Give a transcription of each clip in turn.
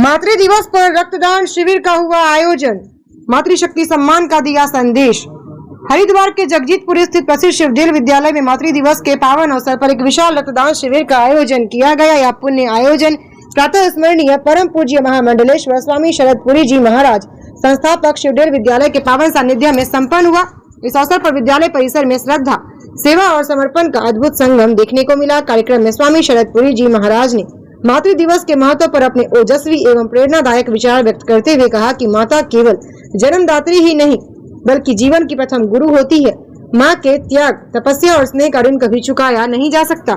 मातृ दिवस पर रक्तदान शिविर का हुआ आयोजन। मातृशक्ति सम्मान का दिया संदेश। हरिद्वार के जगजीतपुर स्थित प्रसिद्ध शिवदेल विद्यालय में मातृ दिवस के पावन अवसर पर एक विशाल रक्तदान शिविर का आयोजन किया गया। यह पुण्य आयोजन प्रातः स्मरणीय परम पूज्य महामंडलेश्वर स्वामी शरदपुरी जी महाराज संस्थापक शिवदेल विद्यालय के पावन सानिध्य में संपन्न हुआ। इस अवसर पर विद्यालय परिसर में श्रद्धा, सेवा और समर्पण का अद्भुत संगम देखने को मिला। कार्यक्रम में स्वामी शरदपुरी जी महाराज ने मातृ दिवस के महत्व पर अपने ओजस्वी एवं प्रेरणादायक विचार व्यक्त करते हुए कहा कि माता केवल जन्मदात्री ही नहीं बल्कि जीवन की प्रथम गुरु होती है। माँ के त्याग, तपस्या और स्नेह का ऋण कभी चुकाया नहीं जा सकता।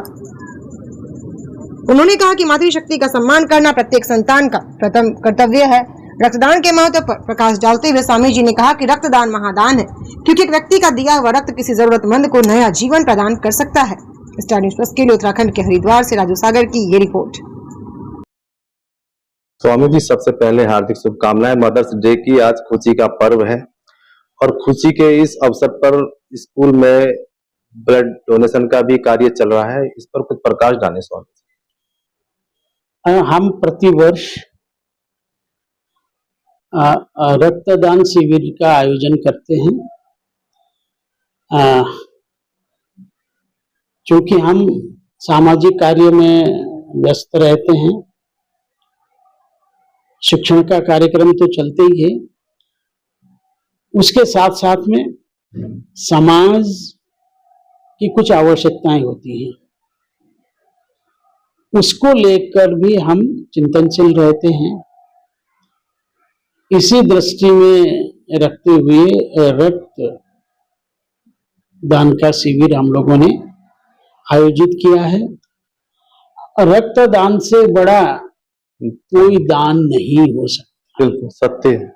उन्होंने कहा कि मातृशक्ति का सम्मान करना प्रत्येक संतान का प्रथम कर्तव्य है। रक्तदान के महत्व पर प्रकाश डालते हुए स्वामी जी ने कहा कि रक्तदान महादान है, क्योंकि एक व्यक्ति का दिया हुआ रक्त किसी जरूरतमंद को नया जीवन प्रदान कर सकता है। स्टार न्यूज़ प्लस के लिए उत्तराखंड के हरिद्वार से राजू सागर की ये रिपोर्ट। स्वामी जी, सबसे पहले हार्दिक शुभकामनाएं। मदर्स डे की आज खुशी का पर्व है और खुशी के इस अवसर पर स्कूल में ब्लड डोनेशन का भी कार्य चल रहा है। इस पर कुछ प्रकाश डालें स्वामी जी। हम प्रतिवर्ष रक्तदान शिविर का आयोजन करते हैं। क्योंकि हम सामाजिक कार्य में व्यस्त रहते हैं, शिक्षण का कार्यक्रम तो चलते ही है, उसके साथ साथ में समाज की कुछ आवश्यकताएं होती हैं, उसको लेकर भी हम चिंतनशील रहते हैं। इसी दृष्टि में रखते हुए रक्त दान का शिविर हम लोगों ने आयोजित किया है। रक्तदान से बड़ा कोई दान नहीं हो सकता। बिल्कुल सत्य है।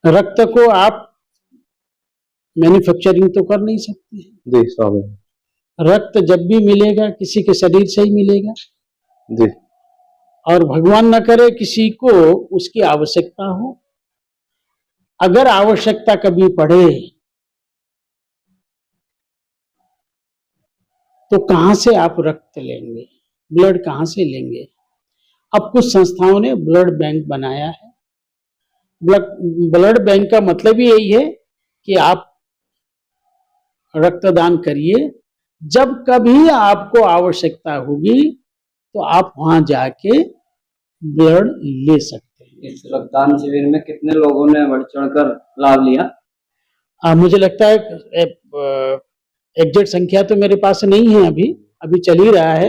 रक्त को आप मैन्युफैक्चरिंग तो कर नहीं सकते। जी स्वामी। रक्त जब भी मिलेगा किसी के शरीर से ही मिलेगा। जी। और भगवान न करे किसी को उसकी आवश्यकता हो। अगर आवश्यकता कभी पड़े तो कहां से आप रक्त लेंगे, ब्लड कहां से लेंगे? अब कुछ संस्थाओं ने ब्लड बैंक बनाया है। ब्लड बैंक का मतलब ही यही है कि आप रक्तदान करिए, जब कभी आपको आवश्यकता होगी तो आप वहां जाके ब्लड ले सकते हैं। इस रक्तदान शिविर में कितने लोगों ने बढ़ चढ़कर लाभ लिया? मुझे लगता है एग्जैक्ट संख्या तो मेरे पास नहीं है, अभी चल ही रहा है।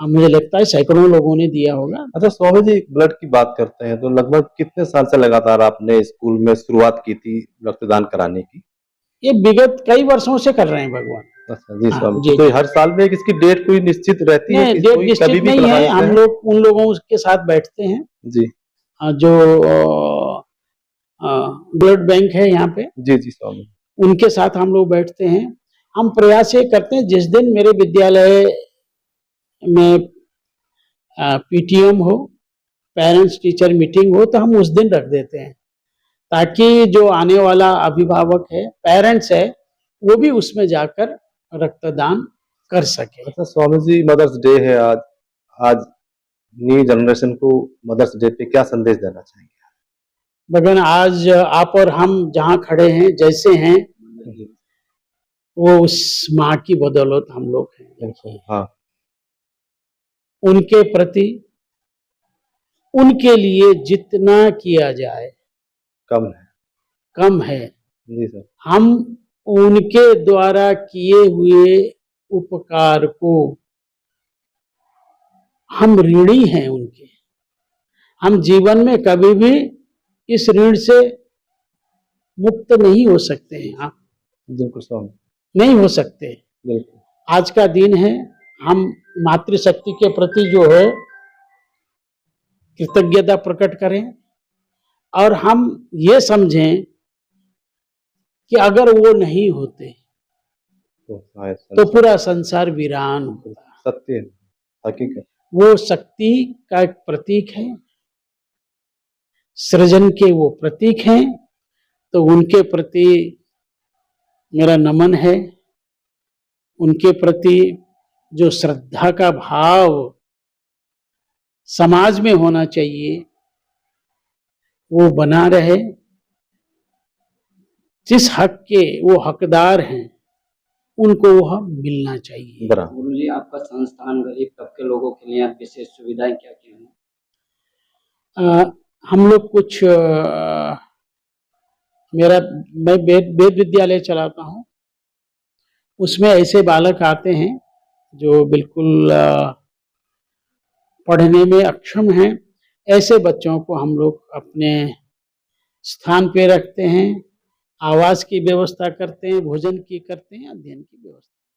मुझे लगता है सैकड़ों लोगों ने दिया होगा। अच्छा स्वामी जी, ब्लड की बात करते हैं तो लगभग कितने साल से लगातार आपने स्कूल में शुरुआत की थी रक्तदान कराने की? ये विगत कई वर्षों से कर रहे हैं भगवान। अच्छा जी स्वामी। तो हर साल में इसकी डेट कोई निश्चित रहती है? डेट निश्चित नहीं है। हम लोग उन लोगों के साथ बैठते हैं जी, जो ब्लड बैंक है यहाँ पे। जी जी स्वामी। उनके साथ हम लोग बैठते हैं। हम प्रयास ये करते हैं, जिस दिन मेरे विद्यालय में पीटीएम हो, पेरेंट्स टीचर मीटिंग हो, तो हम उस दिन रख देते हैं, ताकि जो आने वाला अभिभावक है, पेरेंट्स है, वो भी उसमें जाकर रक्तदान कर सके। अच्छा स्वामी जी, मदर्स डे है आज न्यू जनरेशन को मदर्स डे पे क्या संदेश देना चाहेंगे? भगवान, आज आप और हम जहाँ खड़े हैं, जैसे हैं, वो उस माँ की बदौलत हम लोग हैं। हाँ। उनके प्रति, उनके लिए जितना किया जाए कम है। जी सर। हम उनके द्वारा किए हुए उपकार को, हम ऋणी हैं उनके। हम जीवन में कभी भी इस ऋण से मुक्त नहीं हो सकते हैं। हाँ बिल्कुल नहीं हो सकते। बिल्कुल। आज का दिन है, हम मातृशक्ति के प्रति जो है कृतज्ञता प्रकट करें और हम ये समझें कि अगर वो नहीं होते तो पूरा संसार वीरान होता। सत्य है, हकीकत। वो शक्ति का एक प्रतीक है, सृजन के वो प्रतीक हैं, तो उनके प्रति मेरा नमन है। उनके प्रति जो श्रद्धा का भाव समाज में होना चाहिए वो बना रहे, जिस हक के वो हकदार हैं उनको वह मिलना चाहिए। बराबर। गुरुजी, आपका संस्थान गरीब तबके लोगों के लिए विशेष सुविधाएं क्या क्या हैं? हम लोग कुछ मैं वेद विद्यालय चलाता हूँ, उसमें ऐसे बालक आते हैं जो बिल्कुल पढ़ने में अक्षम हैं। ऐसे बच्चों को हम लोग अपने स्थान पे रखते हैं, आवास की व्यवस्था करते हैं, भोजन की करते हैं, अध्ययन की व्यवस्था